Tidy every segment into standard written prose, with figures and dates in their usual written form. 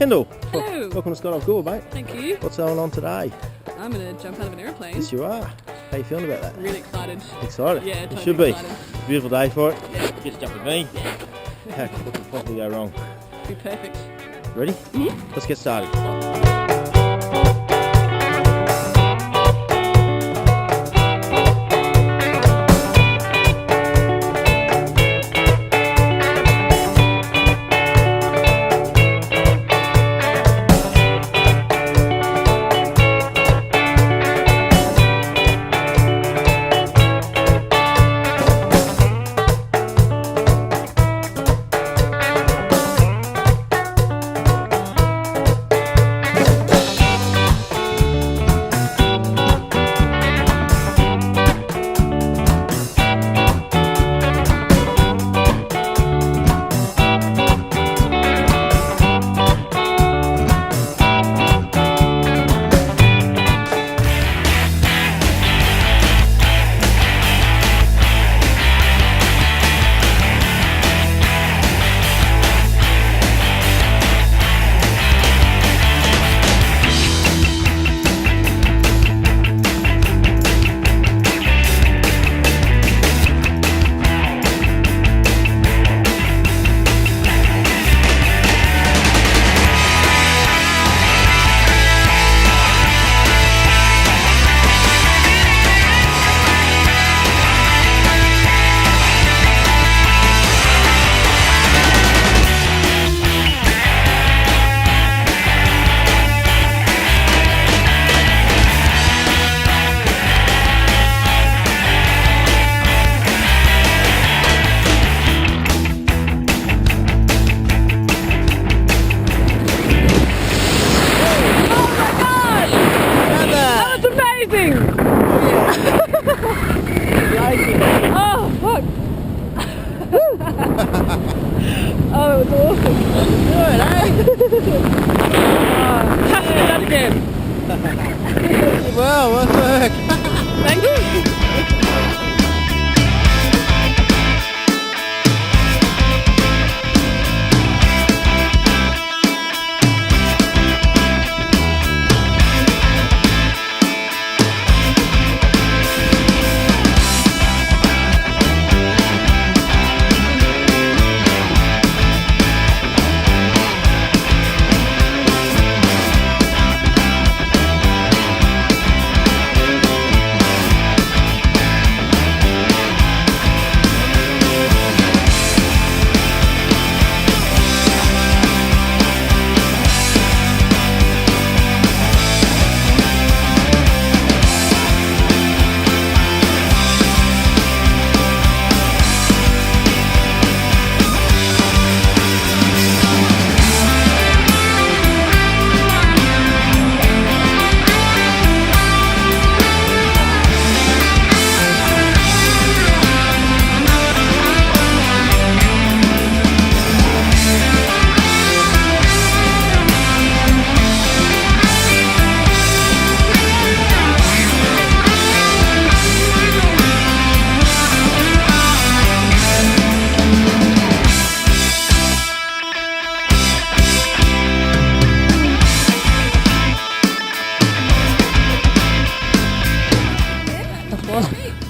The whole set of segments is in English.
Kendall. Hello. Welcome to Skydive Goolwa, mate. Thank you. What's going on today? I'm going to jump out of an airplane. Yes, you are. How you feeling about that? Really excited. Excited? Yeah, You totally should be. excited. It's a beautiful day for it. Yeah. Just jump with me. Yeah. What could possibly go wrong? Be perfect. Ready? Mm-hmm. Let's get started. Oh, fuck. Oh, it was awesome. Good, eh? Have to do that again. Well, what work? Thank you.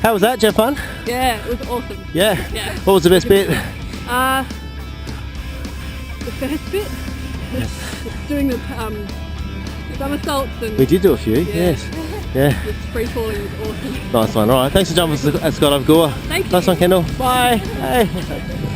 How was that? Did you have fun? Yeah, it was awesome. Yeah? Yeah. What was the best bit? The first bit? Doing the somersaults and We did do a few, yes. Yeah. just free falling was awesome. Nice one. All right. Thanks for jumping at Skydive Goolwa. Thank you. Nice one, Kendall. Bye. Hey.